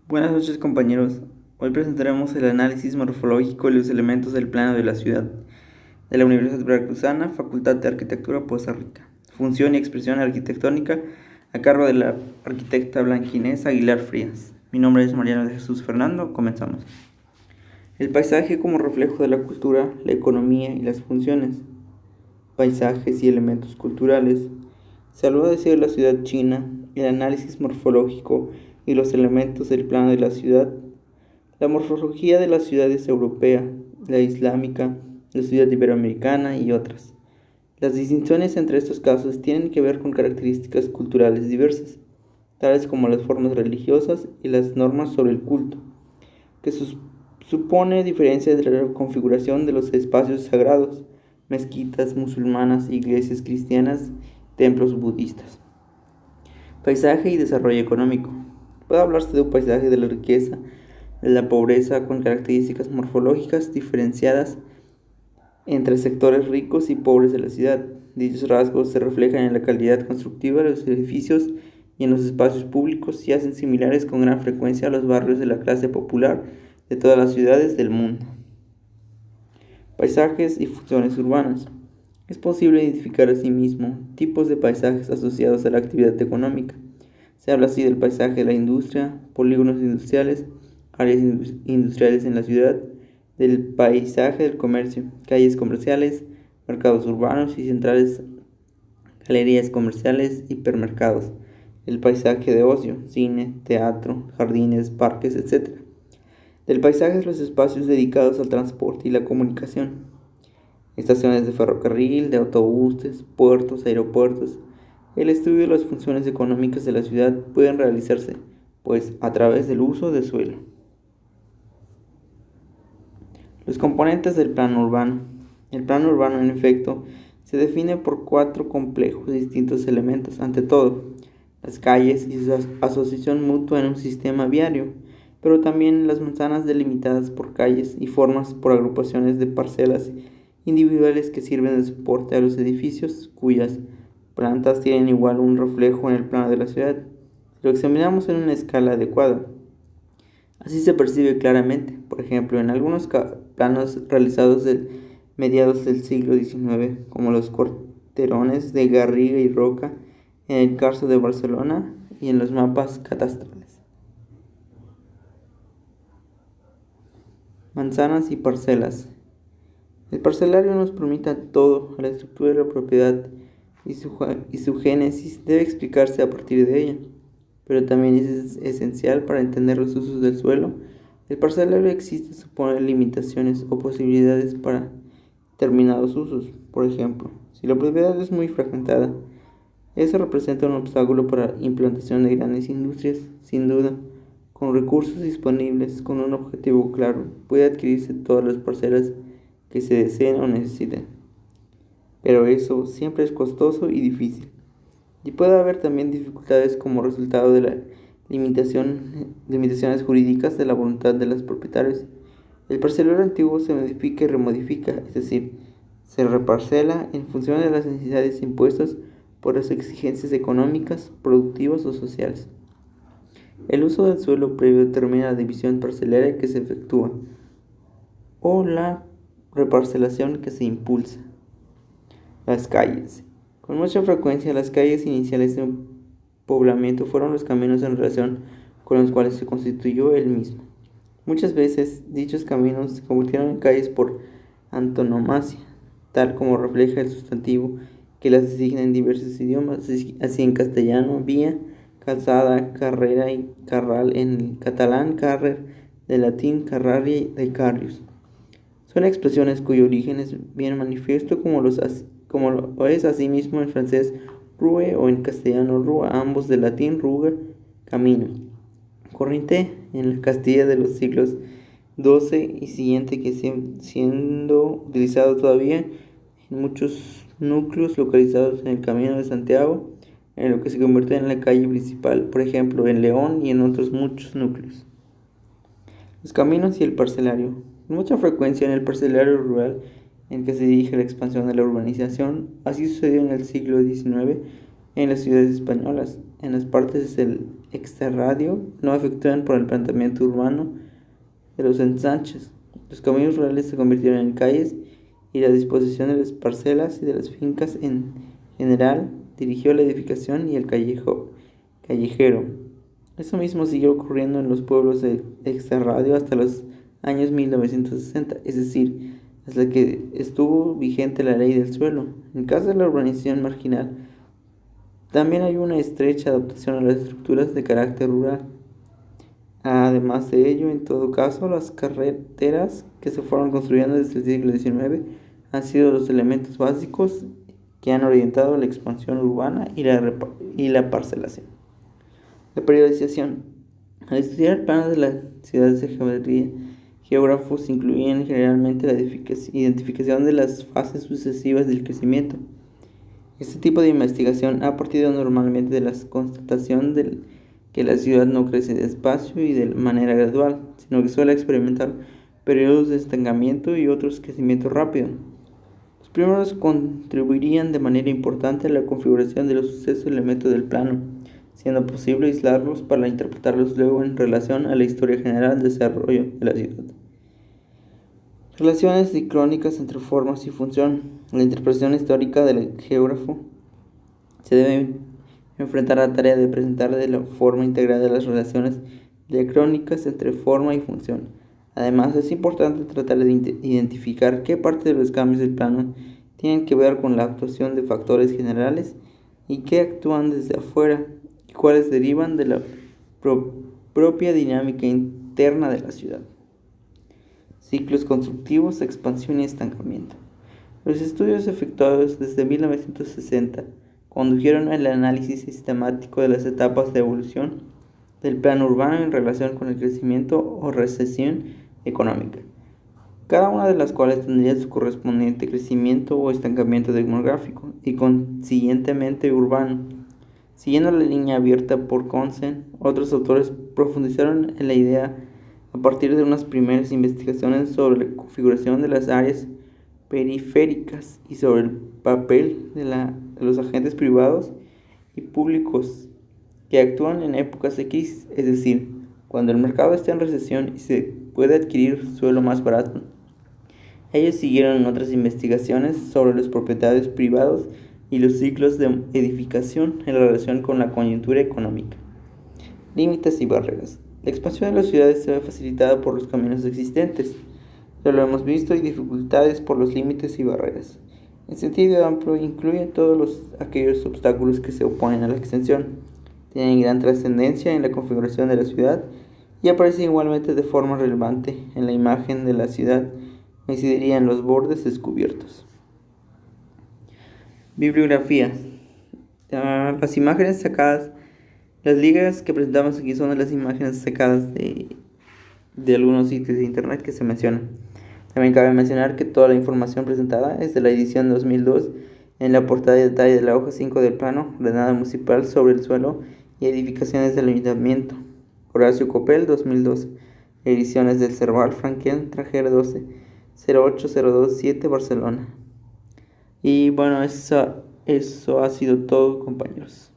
Buenas noches, compañeros. Hoy presentaremos el análisis morfológico de los elementos del plano de la ciudad de la Universidad Veracruzana, Facultad de Arquitectura, Poza Rica. Función y expresión arquitectónica a cargo de la arquitecta Blanquinés Aguilar Frías. Mi nombre es Mariano de Jesús Fernando. Comenzamos. El paisaje como reflejo de la cultura, la economía y las funciones. Paisajes y elementos culturales. Se habló de decir la ciudad china, el análisis morfológico y los elementos del plano de la ciudad. La morfología de la ciudad es europea, la islámica, la ciudad iberoamericana y otras. Las distinciones entre estos casos tienen que ver con características culturales diversas, tales como las formas religiosas y las normas sobre el culto, que supone diferencias de la configuración de los espacios sagrados, mezquitas musulmanas, iglesias cristianas, templos budistas. Paisaje y desarrollo económico. Puede hablarse de un paisaje de la riqueza, de la pobreza, con características morfológicas diferenciadas entre sectores ricos y pobres de la ciudad. Dichos rasgos se reflejan en la calidad constructiva de los edificios y en los espacios públicos y hacen similares con gran frecuencia a los barrios de la clase popular de todas las ciudades del mundo. Paisajes y funciones urbanas. Es posible identificar asimismo tipos de paisajes asociados a la actividad económica. Se habla así del paisaje de la industria, polígonos industriales, áreas industriales en la ciudad, del paisaje del comercio, calles comerciales, mercados urbanos y centrales, galerías comerciales, hipermercados, el paisaje de ocio, cine, teatro, jardines, parques, etc. Del paisaje de los espacios dedicados al transporte y la comunicación, estaciones de ferrocarril, de autobuses, puertos, aeropuertos. El estudio de las funciones económicas de la ciudad pueden realizarse, pues, a través del uso de suelo. Los componentes del plano urbano. El plano urbano, en efecto, se define por 4 complejos y distintos elementos. Ante todo, las calles y su asociación mutua en un sistema viario, pero también las manzanas delimitadas por calles y formas por agrupaciones de parcelas individuales que sirven de soporte a los edificios, cuyas plantas tienen igual un reflejo en el plano de la ciudad. Si lo examinamos en una escala adecuada, así se percibe claramente, por ejemplo, en algunos planos realizados mediados del siglo XIX, como los corterones de Garriga y Roca, en el Carso de Barcelona y en los mapas catastrales. Manzanas y parcelas. El parcelario nos permite todo a la estructura de la propiedad y su génesis debe explicarse a partir de ella, pero también es esencial para entender los usos del suelo. El parcelario existe supone limitaciones o posibilidades para determinados usos. Por ejemplo, si la propiedad es muy fragmentada, eso representa un obstáculo para la implantación de grandes industrias. Sin duda, con recursos disponibles, con un objetivo claro, puede adquirirse todas las parcelas que se deseen o necesiten. Pero eso siempre es costoso y difícil. Y puede haber también dificultades como resultado de la limitaciones jurídicas de la voluntad de los propietarios. El parcelero antiguo se modifica y remodifica, es decir, se reparcela en función de las necesidades impuestas por las exigencias económicas, productivas o sociales. El uso del suelo previo determina la división parcelera que se efectúa o la reparcelación que se impulsa. Las calles. Con mucha frecuencia, las calles iniciales de un poblamiento fueron los caminos en relación con los cuales se constituyó el mismo. Muchas veces, dichos caminos se convirtieron en calles por antonomasia, tal como refleja el sustantivo que las designa en diversos idiomas, así en castellano, vía, calzada, carrera y carral, en catalán, carrer, de latín, carrari, de carrius. Son expresiones cuyo origen es bien manifiesto como lo es asimismo en francés rue o en castellano rua, ambos de latín ruga, camino. Corriente en la Castilla de los siglos XII y siguiente, que siendo utilizado todavía en muchos núcleos localizados en el Camino de Santiago, en lo que se convirtió en la calle principal, por ejemplo en León y en otros muchos núcleos. Los caminos y el parcelario. Con mucha frecuencia en el parcelario rural en que se dirige la expansión de la urbanización, así sucedió en el siglo XIX en las ciudades españolas, en las partes extrarradio no efectúan por el planteamiento urbano de los ensanches. Los caminos rurales se convirtieron en calles y la disposición de las parcelas y de las fincas en general dirigió la edificación y el callejero. Eso mismo siguió ocurriendo en los pueblos de extrarradio hasta los años 1960, es decir, hasta que estuvo vigente la ley del suelo. En caso de la urbanización marginal, también hay una estrecha adaptación a las estructuras de carácter rural. Además de ello, en todo caso, las carreteras que se fueron construyendo desde el siglo XIX han sido los elementos básicos que han orientado la expansión urbana y la parcelación. La periodización. Al estudiar planos de las ciudades de geometría, geógrafos incluían generalmente la identificación de las fases sucesivas del crecimiento. Este tipo de investigación ha partido normalmente de la constatación de que la ciudad no crece despacio y de manera gradual, sino que suele experimentar periodos de estancamiento y otros crecimiento rápido. Los primeros contribuirían de manera importante a la configuración de los sucesos elementos del plano, siendo posible aislarlos para interpretarlos luego en relación a la historia general del desarrollo de la ciudad. Relaciones dicrónicas entre formas y función. La interpretación histórica del geógrafo se debe enfrentar a la tarea de presentar de la forma integrada las relaciones diacrónicas entre forma y función. Además, es importante tratar de identificar qué parte de los cambios del plano tienen que ver con la actuación de factores generales y qué actúan desde afuera y cuáles derivan de la propia dinámica interna de la ciudad. Ciclos constructivos, expansión y estancamiento. Los estudios efectuados desde 1960 condujeron al análisis sistemático de las etapas de evolución del plano urbano en relación con el crecimiento o recesión económica, cada una de las cuales tendría su correspondiente crecimiento o estancamiento demográfico y consiguientemente urbano. Siguiendo la línea abierta por Consen, otros autores profundizaron en la idea a partir de unas primeras investigaciones sobre la configuración de las áreas periféricas y sobre el papel de los agentes privados y públicos que actúan en épocas de crisis, es decir, cuando el mercado está en recesión y se puede adquirir suelo más barato. Ellos siguieron otras investigaciones sobre los propietarios privados y los ciclos de edificación en relación con la coyuntura económica. Límites y barreras. La expansión de las ciudades se ve facilitada por los caminos existentes. Ya lo hemos visto, y dificultades por los límites y barreras. En sentido amplio, incluye todos aquellos obstáculos que se oponen a la extensión. Tienen gran trascendencia en la configuración de la ciudad y aparecen igualmente de forma relevante en la imagen de la ciudad, incidirían los bordes descubiertos. Bibliografía. Las imágenes sacadas, las ligas que presentamos aquí son las imágenes sacadas de algunos sitios de internet que se mencionan. También cabe mencionar que toda la información presentada es de la edición 2002 en la portada de detalle de la hoja 5 del plano ordenada municipal sobre el suelo y edificaciones del ayuntamiento. Horacio Copel, 2002. Ediciones del Cerval, Franquel, Trajera 12, 08027, Barcelona. Y bueno, eso ha sido todo, compañeros.